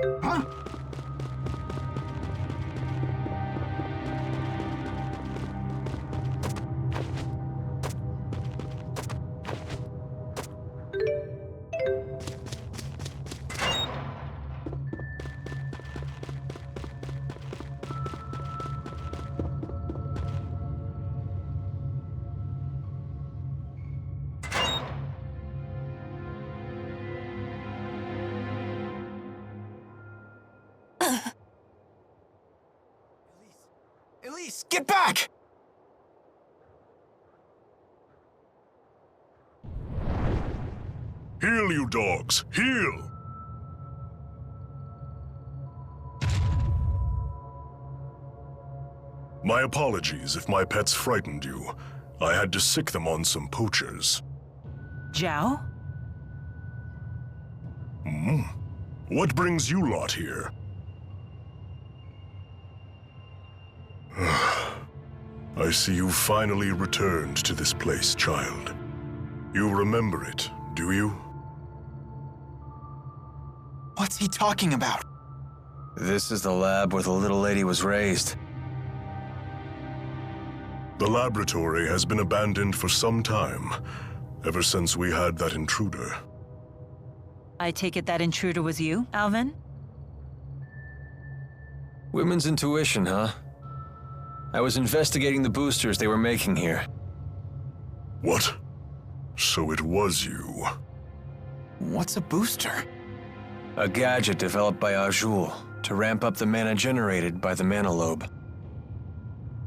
Huh? Elise, get back! Heal, you dogs! Heal! My apologies if my pets frightened you. I had to sick them on some poachers. Zhao? What brings you lot here? I see you finally returned to this place, child. You remember it, do you? What's he talking about? This is the lab where the little lady was raised. The laboratory has been abandoned for some time, ever since we had that intruder. I take it that intruder was you, Alvin? Women's intuition, huh? I was investigating the boosters they were making here. What? So it was you. What's a booster? A gadget developed by ₚA'Joul to ramp up the mana generated by the mana lobe.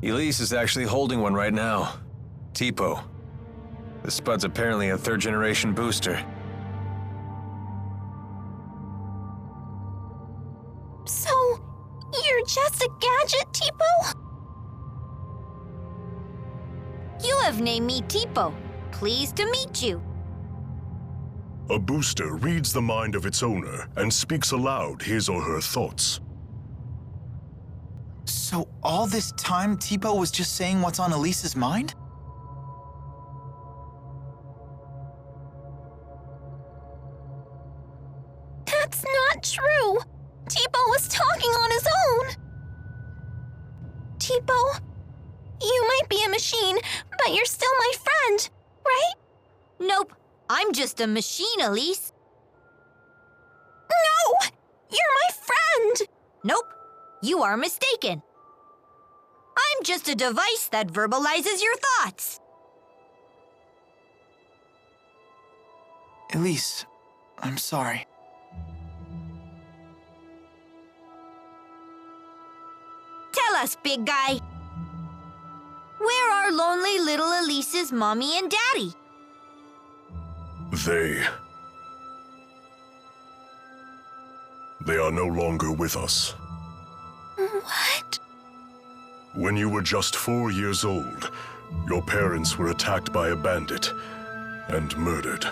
Elise is actually holding one right now. Tipo. The Spud's apparently a third-generation booster. So, you're just a gadget, Tipo? You have named me Tipo. Pleased to meet you. A booster reads the mind of its owner and speaks aloud his or her thoughts. So all this time, Tipo was just saying what's on Elise's mind? That's not true. Tipo was talking on his own. Tipo, you might be a machine, but you're still my friend, right? Nope. I'm just a machine, Elise. No! You're my friend! Nope. You are mistaken. I'm just a device that verbalizes your thoughts. Elise, I'm sorry. Tell us, big guy. Where are lonely little Elise's mommy and daddy? They are no longer with us. What? When you were just 4 years old, your parents were attacked by a bandit and murdered.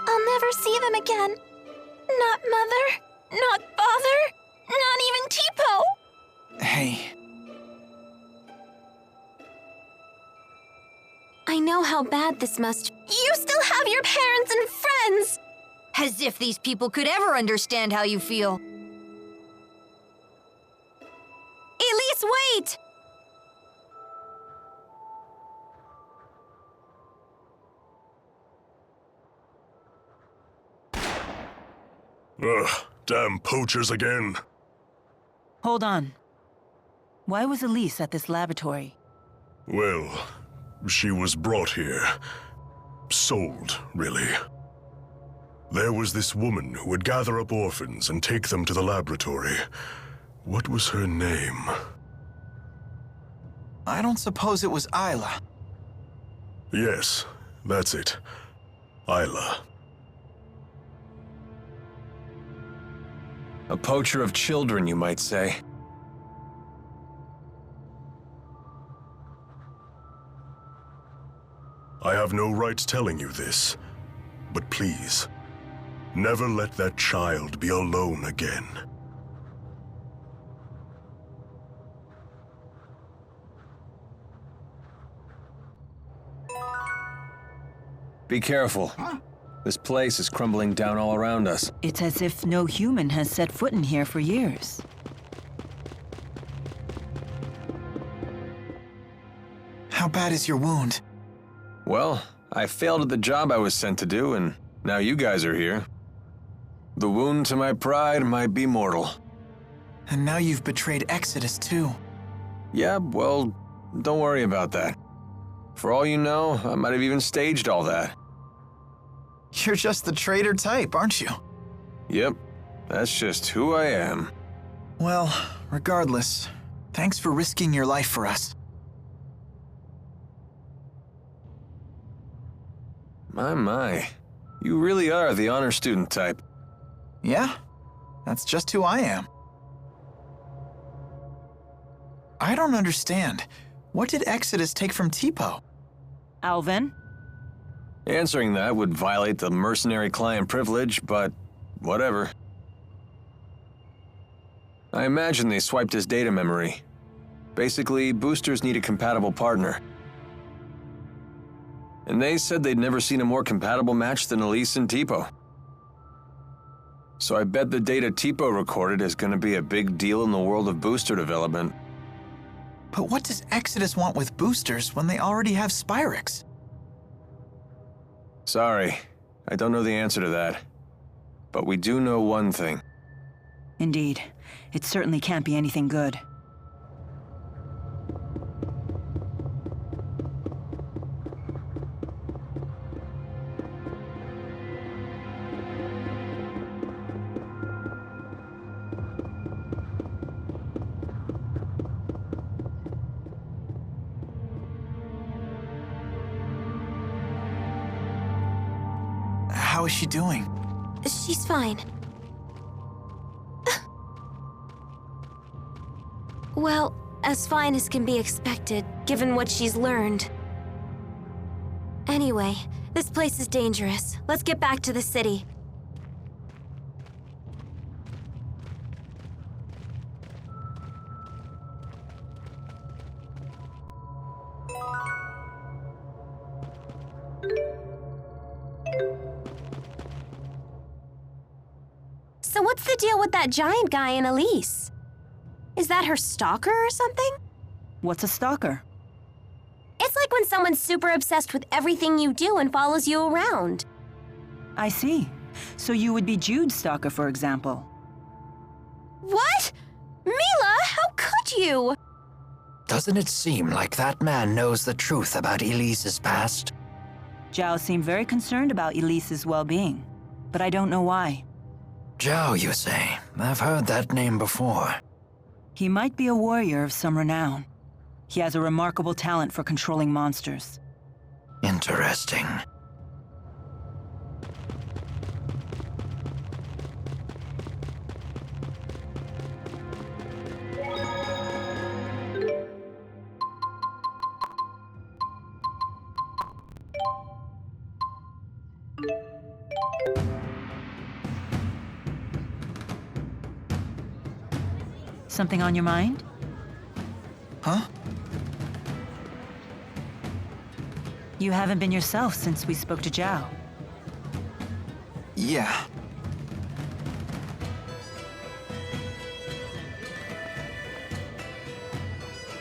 I'll never see them again. Not Mother, not Father, not even Tipo. Hey, I know how bad this must. You still have your parents and friends! As if these people could ever understand how you feel. Elise, wait! Ugh, damn poachers again. Hold on. Why was Elise at this laboratory? Well, she was brought here. Sold, really. There was this woman who would gather up orphans and take them to the laboratory. What was her name? I don't suppose it was Xillia. Yes, that's it. Xillia. A poacher of children, you might say. I have no right telling you this, but please, never let that child be alone again. Be careful. This place is crumbling down all around us. It's as if no human has set foot in here for years. How bad is your wound? Well, I failed at the job I was sent to do, and now you guys are here. The wound to my pride might be mortal. And now you've betrayed Exodus too. Yeah, well, don't worry about that. For all you know, I might have even staged all that. You're just the traitor type, aren't you? Yep, that's just who I am. Well, regardless, thanks for risking your life for us. My. You really are the honor student type. Yeah, that's just who I am. I don't understand. What did Exodus take from Tipo? Alvin? Answering that would violate the mercenary client privilege, but whatever. I imagine they swiped his data memory. Basically, boosters need a compatible partner. And they said they'd never seen a more compatible match than Elise and Tipo. So I bet the data Tipo recorded is going to be a big deal in the world of booster development. But what does Exodus want with boosters when they already have Spyrix? Sorry, I don't know the answer to that. But we do know one thing. Indeed. It certainly can't be anything good. How is she doing? She's fine. Well, as fine as can be expected, given what she's learned. Anyway, this place is dangerous. Let's get back to the city. So what's the deal with that giant guy and Elise? Is that her stalker or something? What's a stalker? It's like when someone's super obsessed with everything you do and follows you around. I see. So you would be Jude's stalker, for example. What? Mila, how could you? Doesn't it seem like that man knows the truth about Elise's past? Zhao seemed very concerned about Elise's well-being, but I don't know why. Zhao, you say? I've heard that name before. He might be a warrior of some renown. He has a remarkable talent for controlling monsters. Interesting. Something on your mind? Huh? You haven't been yourself since we spoke to Zhao. Yeah.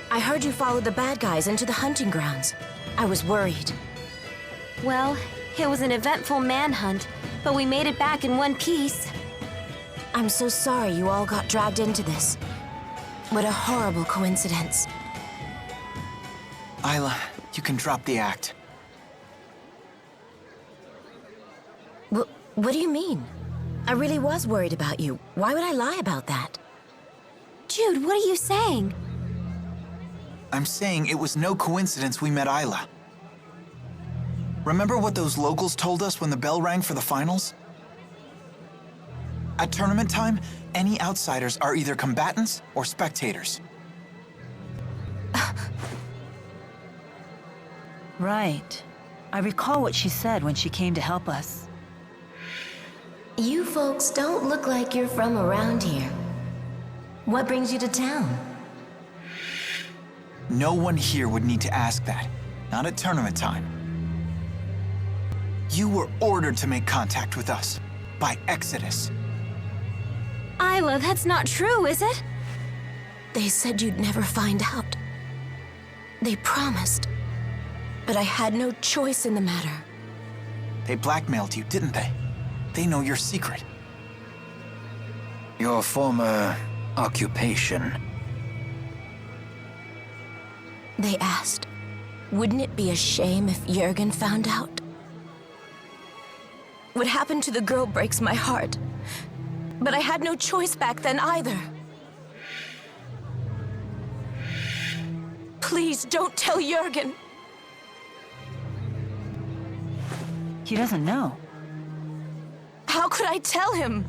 I heard you followed the bad guys into the hunting grounds. I was worried. Well, it was an eventful manhunt, but we made it back in one piece. I'm so sorry you all got dragged into this. What a horrible coincidence. Isla, you can drop the act. What do you mean? I really was worried about you. Why would I lie about that? Jude, what are you saying? I'm saying it was no coincidence we met Isla. Remember what those locals told us when the bell rang for the finals? At tournament time, any outsiders are either combatants or spectators. Right. I recall what she said when she came to help us. You folks don't look like you're from around here. What brings you to town? No one here would need to ask that. Not at tournament time. You were ordered to make contact with us by Exodus. Isla, that's not true, is it? They said you'd never find out. They promised. But I had no choice in the matter. They blackmailed you, didn't they? They know your secret. Your former occupation. They asked, wouldn't it be a shame if Jürgen found out? What happened to the girl breaks my heart. But I had no choice back then either. Please don't tell Jürgen. He doesn't know. How could I tell him?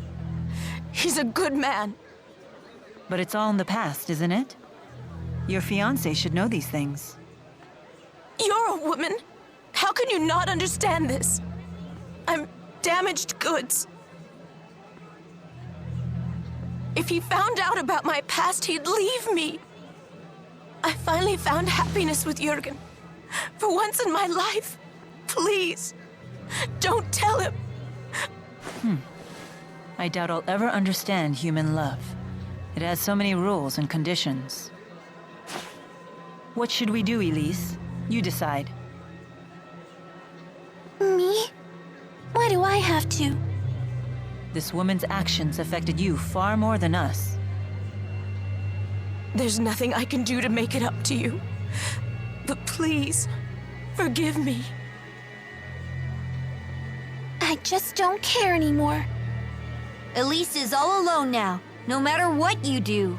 He's a good man. But it's all in the past, isn't it? Your fiancé should know these things. You're a woman. How can you not understand this? I'm damaged goods. If he found out about my past, he'd leave me. I finally found happiness with Jürgen. For once in my life. Please, don't tell him. I doubt I'll ever understand human love. It has so many rules and conditions. What should we do, Elise? You decide. Me? Why do I have to? This woman's actions affected you far more than us. There's nothing I can do to make it up to you. But please, forgive me. I just don't care anymore. Elise is all alone now, no matter what you do.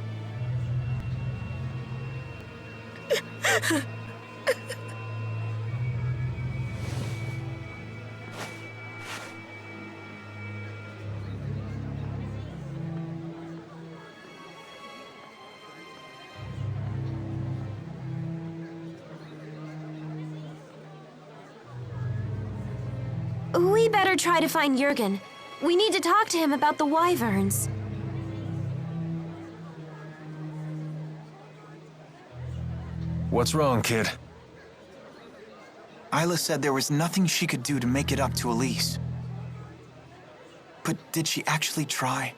We better try to find Jürgen. We need to talk to him about the wyverns. What's wrong, kid? Isla said there was nothing she could do to make it up to Elise. But did she actually try?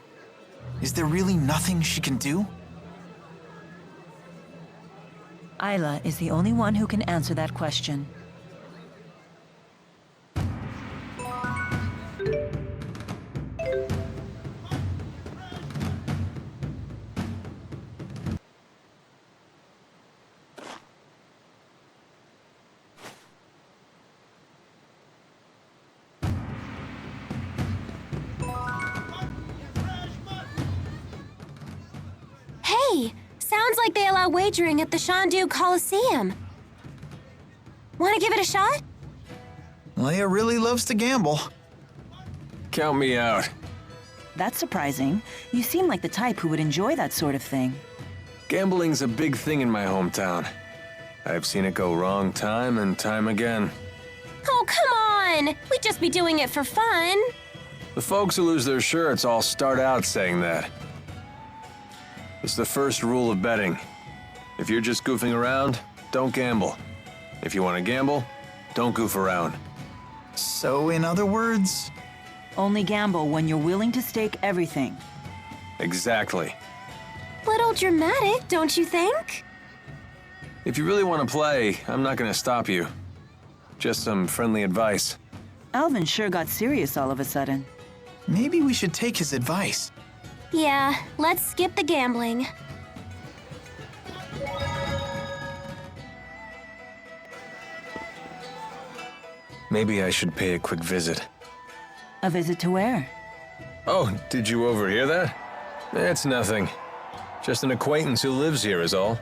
Is there really nothing she can do? Isla is the only one who can answer that question. Hey, sounds like they allow wagering at the Shandu Coliseum. Want to give it a shot? Leia really loves to gamble. Count me out. That's surprising. You seem like the type who would enjoy that sort of thing. Gambling's a big thing in my hometown. I've seen it go wrong time and time again. Oh, come on! We'd just be doing it for fun. The folks who lose their shirts all start out saying that. It's the first rule of betting. If you're just goofing around, don't gamble. If you want to gamble, don't goof around. So, in other words, Only gamble when you're willing to stake everything. Exactly. Little dramatic, don't you think? If you really want to play, I'm not going to stop you. Just some friendly advice. Alvin sure got serious all of a sudden. maybe we should take his advice. Yeah, let's skip the gambling. Maybe I should pay a quick visit. A visit to where? Oh, did you overhear that? It's nothing. Just an acquaintance who lives here is all.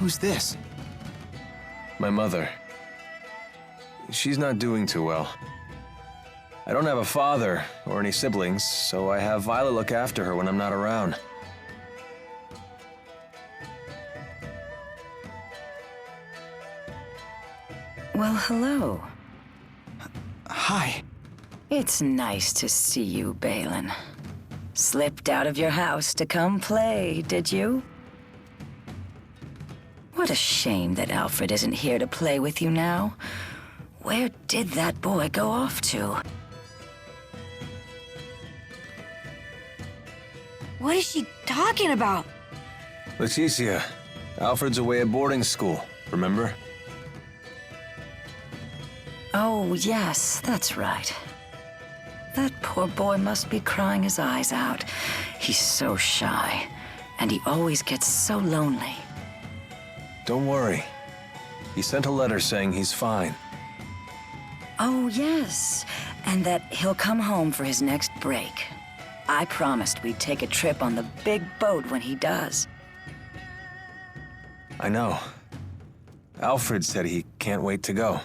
Who's this? My mother. She's not doing too well. I don't have a father or any siblings, so I have Violet look after her when I'm not around. Well, hello. Hi. It's nice to see you, Balin. Slipped out of your house to come play, did you? What a shame that Alfred isn't here to play with you now. Where did that boy go off to? What is she talking about? Leticia, Alfred's away at boarding school, remember? Oh, yes, that's right. That poor boy must be crying his eyes out. He's so shy, and he always gets so lonely. Don't worry. He sent a letter saying he's fine. Oh, yes, and that he'll come home for his next break. I promised we'd take a trip on the big boat when he does. I know. Alfred said he can't wait to go.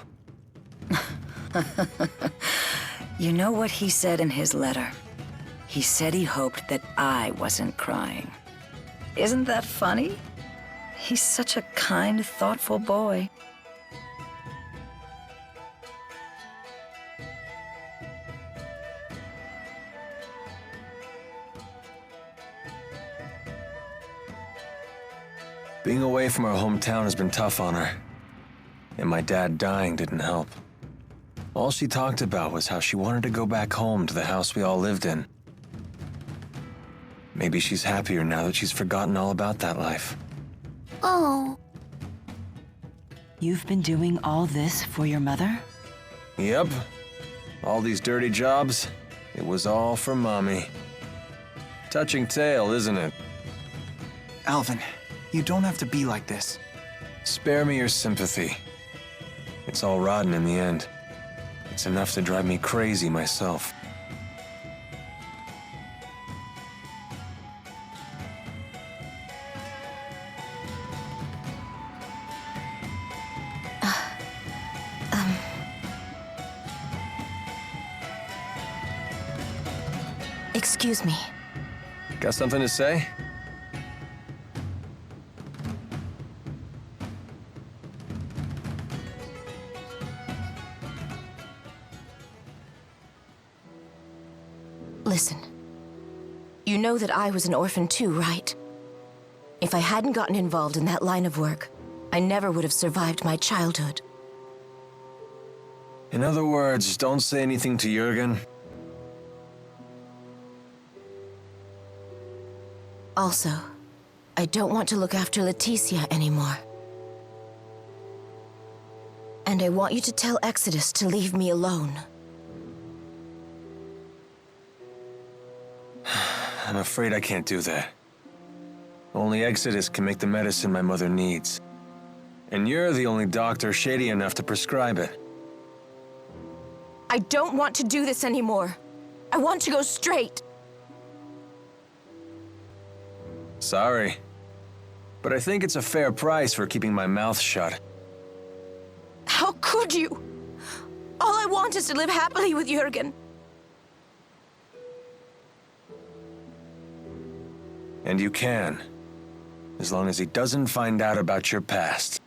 You know what he said in his letter? He said he hoped that I wasn't crying. Isn't that funny? He's such a kind, thoughtful boy. Being away from our hometown has been tough on her. And my dad dying didn't help. All she talked about was how she wanted to go back home to the house we all lived in. Maybe she's happier now that she's forgotten all about that life. Oh. You've been doing all this for your mother? Yep. All these dirty jobs, it was all for Mommy. Touching tale, isn't it? Alvin, you don't have to be like this. Spare me your sympathy. It's all rotten in the end. It's enough to drive me crazy myself. Excuse me. Got something to say? Listen. You know that I was an orphan too, right? If I hadn't gotten involved in that line of work, I never would have survived my childhood. In other words, don't say anything to Jürgen. Also, I don't want to look after Leticia anymore. And I want you to tell Exodus to leave me alone. I'm afraid I can't do that. Only Exodus can make the medicine my mother needs. And you're the only doctor shady enough to prescribe it. I don't want to do this anymore. I want to go straight. Sorry. But I think it's a fair price for keeping my mouth shut. How could you? All I want is to live happily with Jürgen. And you can. As long as he doesn't find out about your past.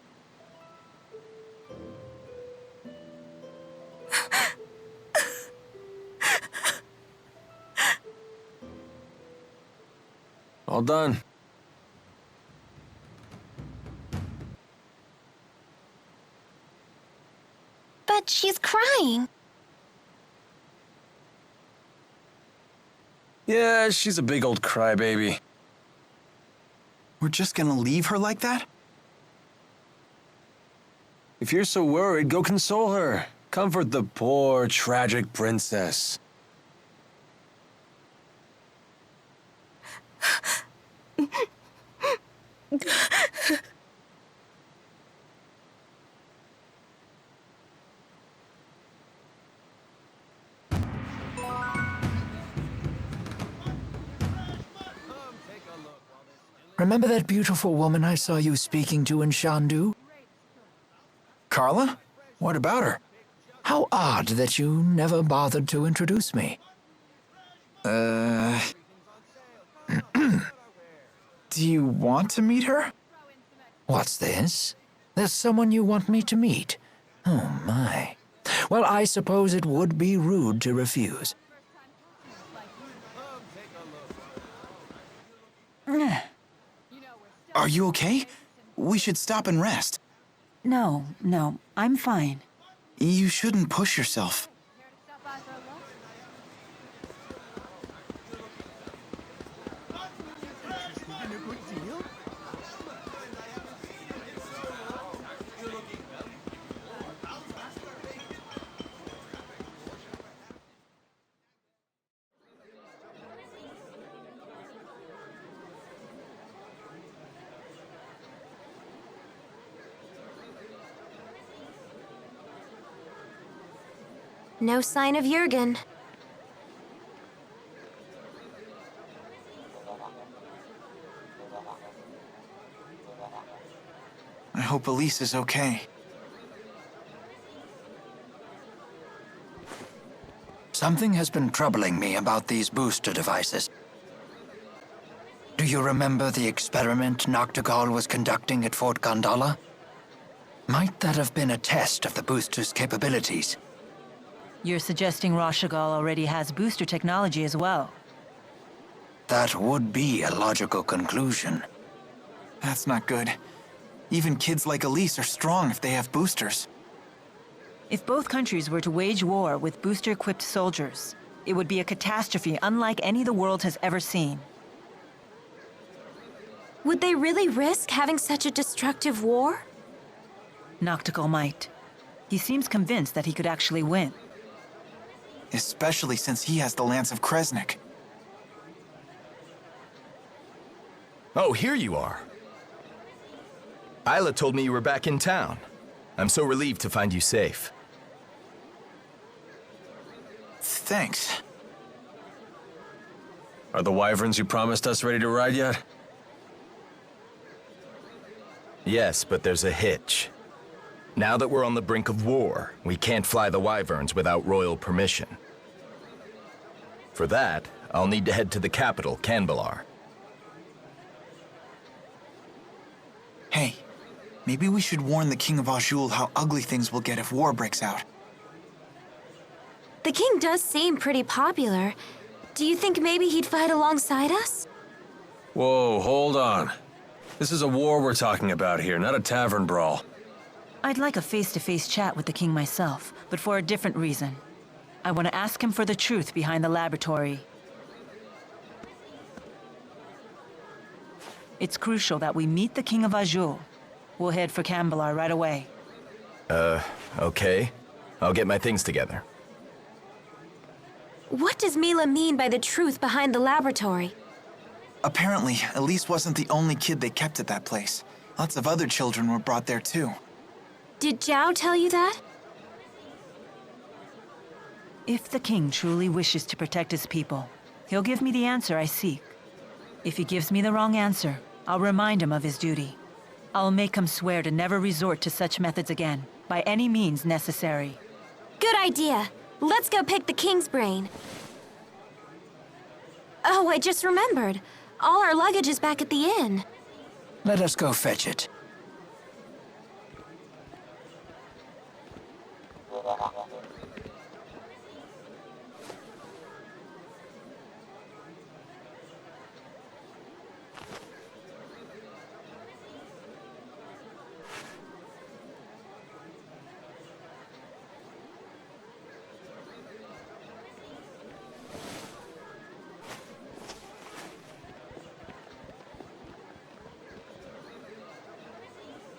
All done. But she's crying. Yeah, she's a big old crybaby. We're just gonna leave her like that? If you're so worried, go console her. Comfort the poor, tragic princess. Remember that beautiful woman I saw you speaking to in Shandu? Carla? What about her? How odd that you never bothered to introduce me. Do you want to meet her? What's this? There's someone you want me to meet. Oh, my. Well, I suppose it would be rude to refuse. Are you okay? We should stop and rest. No, I'm fine. You shouldn't push yourself. No sign of Jürgen. I hope Elise is okay. Something has been troubling me about these booster devices. Do you remember the experiment ₚUşifikator was conducting at Fort Gondola? Might that have been a test of the booster's capabilities? You're suggesting Ra-Šugal already has booster technology as well. That would be a logical conclusion. That's not good. Even kids like Elise are strong if they have boosters. If both countries were to wage war with booster-equipped soldiers, it would be a catastrophe unlike any the world has ever seen. Would they really risk having such a destructive war? ₚUşifikator might. He seems convinced that he could actually win. Especially since he has the Lance of Kresnik. Oh, here you are. Isla told me you were back in town. I'm so relieved to find you safe. Thanks. Are the wyverns you promised us ready to ride yet? Yes, but there's a hitch. Now that we're on the brink of war, we can't fly the wyverns without royal permission. For that, I'll need to head to the capital, Canbalar. Hey, maybe we should warn the King of Azul how ugly things will get if war breaks out. The king does seem pretty popular. Do you think maybe he'd fight alongside us? Whoa, hold on. This is a war we're talking about here, not a tavern brawl. I'd like a face-to-face chat with the king myself, but for a different reason. I want to ask him for the truth behind the laboratory. It's crucial that we meet the King of Azul. We'll head for Canbalar right away. Okay. I'll get my things together. What does Mille mean by the truth behind the laboratory? Apparently, Elise wasn't the only kid they kept at that place. Lots of other children were brought there too. Did Zhao tell you that? If the king truly wishes to protect his people, he'll give me the answer I seek. If he gives me the wrong answer, I'll remind him of his duty. I'll make him swear to never resort to such methods again, by any means necessary. Good idea. Let's go pick the king's brain. Oh, I just remembered. All our luggage is back at the inn. Let us go fetch it.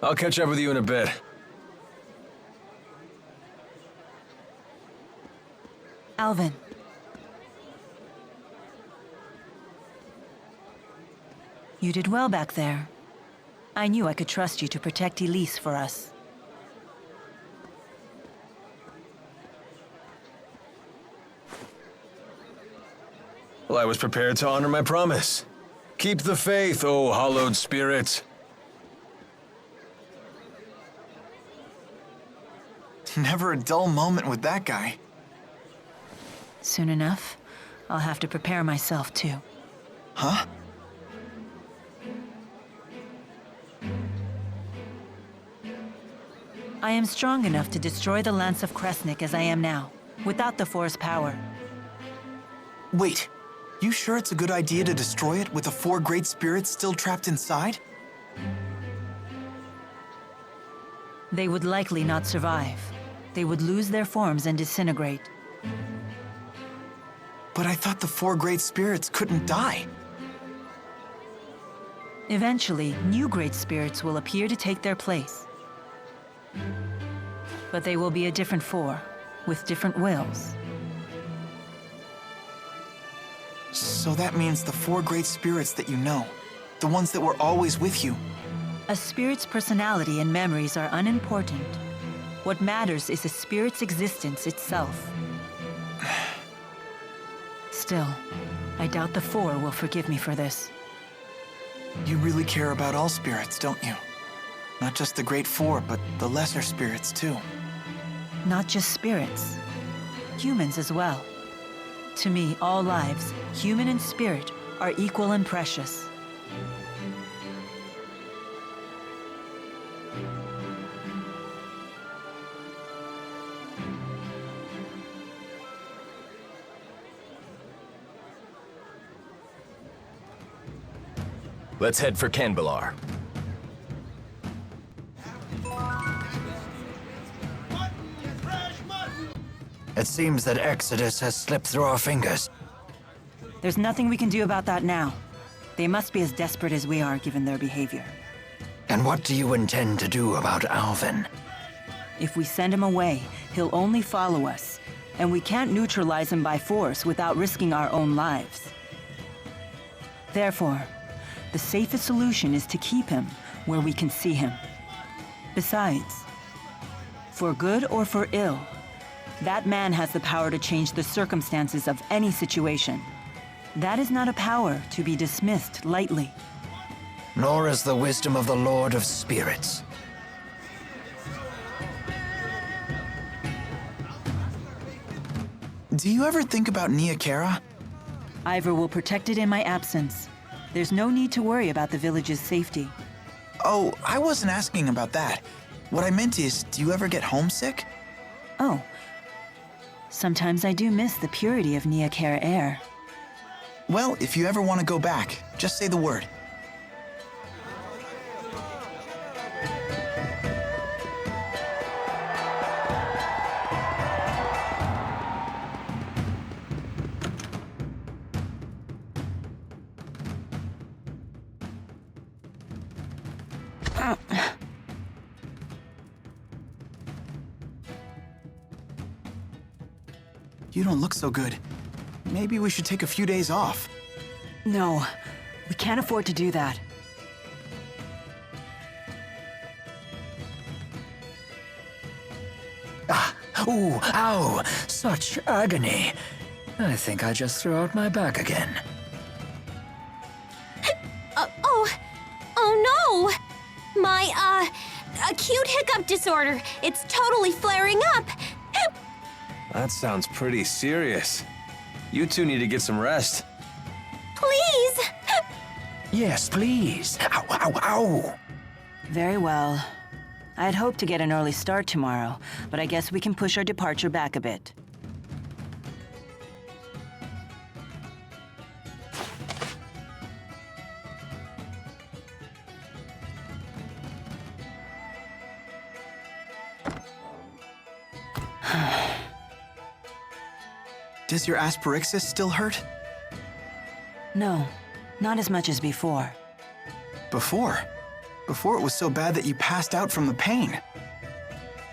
I'll catch up with you in a bit. Alvin. You did well back there. I knew I could trust you to protect Elise for us. Well, I was prepared to honor my promise. Keep the faith, O hallowed spirits. Never a dull moment with that guy. Soon enough, I'll have to prepare myself too. Huh? I am strong enough to destroy the Lance of Kresnik as I am now, without the Four's power. Wait, you sure it's a good idea to destroy it with the 4 great spirits still trapped inside? They would likely not survive. They would lose their forms and disintegrate. But I thought the 4 great spirits couldn't die. Eventually, new great spirits will appear to take their place. But they will be a different 4, with different wills. So that means the 4 great spirits that you know, the ones that were always with you. A spirit's personality and memories are unimportant. What matters is a spirit's existence itself. Still, I doubt the 4 will forgive me for this. You really care about all spirits, don't you? Not just the great 4, but the lesser spirits too. Not just spirits, humans as well. To me, all lives, human and spirit, are equal and precious. Let's head for Canbelar. It seems that Exodus has slipped through our fingers. There's nothing we can do about that now. They must be as desperate as we are, given their behavior. And what do you intend to do about Alvin? If we send him away, he'll only follow us, and we can't neutralize him by force without risking our own lives. Therefore, the safest solution is to keep him where we can see him. Besides, for good or for ill, that man has the power to change the circumstances of any situation. That is not a power to be dismissed lightly. Nor is the wisdom of the Lord of Spirits. Do you ever think about Niakara? Ivor will protect it in my absence. There's no need to worry about the village's safety. Oh, I wasn't asking about that. What I meant is, do you ever get homesick? Oh. Sometimes I do miss the purity of Niakara air. Well, if you ever want to go back, just say the word. You don't look so good. Maybe we should take a few days off. No, we can't afford to do that. Ooh, ow! Such agony. I think I just threw out my back again. Oh no! My, acute hiccup disorder. It's totally flaring up. That sounds pretty serious. You two need to get some rest. Please! Yes, please. Ow, ow, ow! Very well. I'd hoped to get an early start tomorrow, but I guess we can push our departure back a bit. Does your asperixis still hurt? No, not as much as before. Before? Before it was so bad that you passed out from the pain.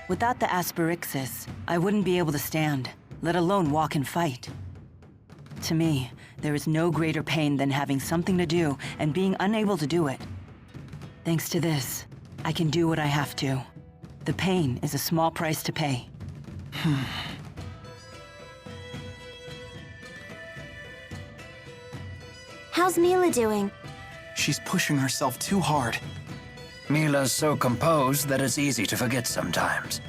Without the asperixis, I wouldn't be able to stand, let alone walk and fight. To me, there is no greater pain than having something to do and being unable to do it. Thanks to this, I can do what I have to. The pain is a small price to pay. How's Milla doing? She's pushing herself too hard. Mille's so composed that it's easy to forget sometimes.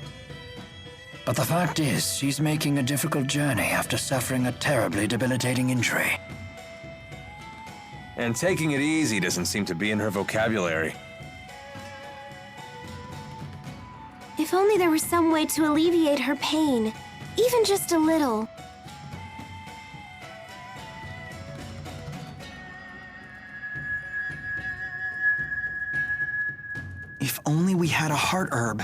But the fact is, she's making a difficult journey after suffering a terribly debilitating injury. And taking it easy doesn't seem to be in her vocabulary. If only there was some way to alleviate her pain, even just a little. If only we had a heart herb.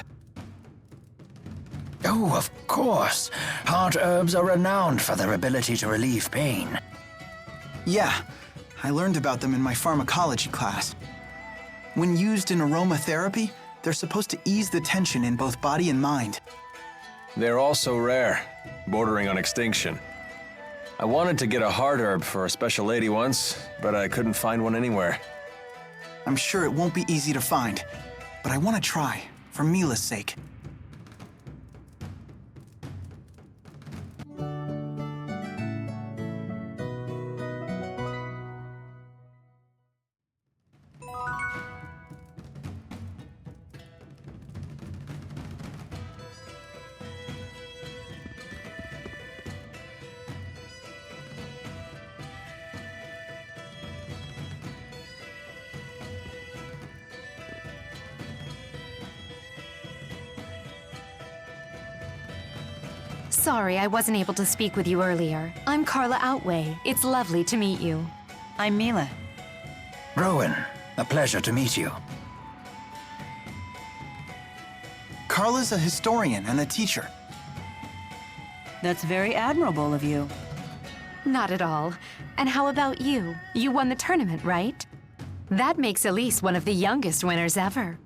Oh, of course. Heart herbs are renowned for their ability to relieve pain. Yeah, I learned about them in my pharmacology class. When used in aromatherapy, they're supposed to ease the tension in both body and mind. They're also rare, bordering on extinction. I wanted to get a heart herb for a special lady once, but I couldn't find one anywhere. I'm sure it won't be easy to find, but I want to try, for Mille's sake. Sorry I wasn't able to speak with you earlier. I'm Carla Outway. It's lovely to meet you. I'm Mille. Rowan, a pleasure to meet you. Carla's a historian and a teacher. That's very admirable of you. Not at all. And how about you? You won the tournament, right? That makes Elise one of the youngest winners ever.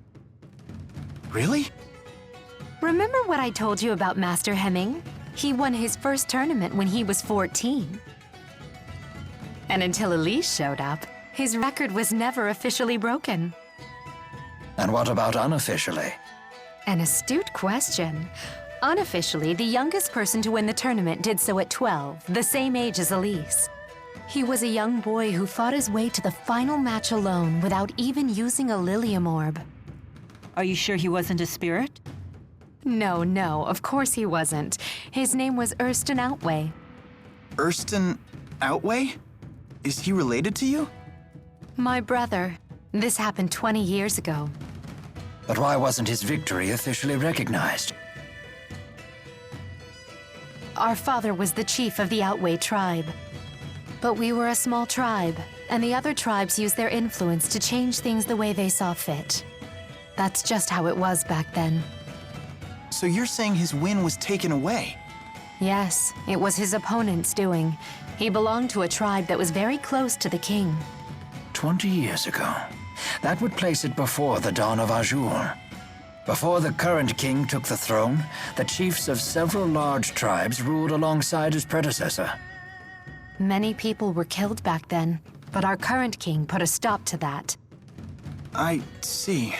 Really? Remember what I told you about Master Hemming? He won his first tournament when he was 14. And until Elise showed up, his record was never officially broken. And what about unofficially? An astute question. Unofficially, the youngest person to win the tournament did so at 12, the same age as Elise. He was a young boy who fought his way to the final match alone without even using a Lilium orb. Are you sure he wasn't a spirit? No, of course he wasn't. His name was Erston Outway. Erston Outway? Is he related to you? My brother. This happened 20 years ago. But why wasn't his victory officially recognized? Our father was the chief of the Outway tribe. But we were a small tribe, and the other tribes used their influence to change things the way they saw fit. That's just how it was back then. So you're saying his win was taken away? Yes, it was his opponent's doing. He belonged to a tribe that was very close to the king. 20 years ago. That would place it before the dawn of Azure. Before the current king took the throne, the chiefs of several large tribes ruled alongside his predecessor. Many people were killed back then, but our current king put a stop to that. I see.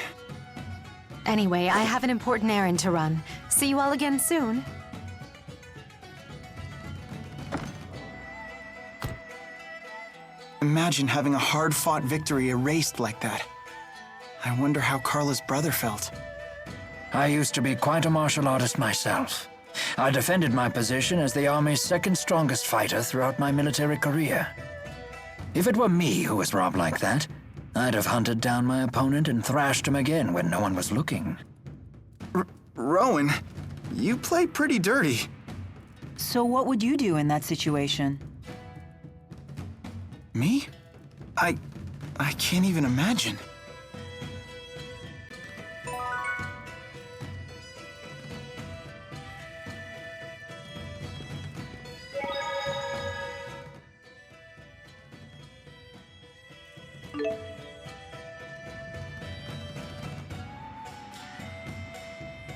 Anyway, I have an important errand to run. See you all again soon. Imagine having a hard-fought victory erased like that. I wonder how Carla's brother felt. I used to be quite a martial artist myself. I defended my position as the Army's second strongest fighter throughout my military career. If it were me who was robbed like that, I'd have hunted down my opponent and thrashed him again when no one was looking. Rowan, you play pretty dirty. So what would you do in that situation? Me? I can't even imagine.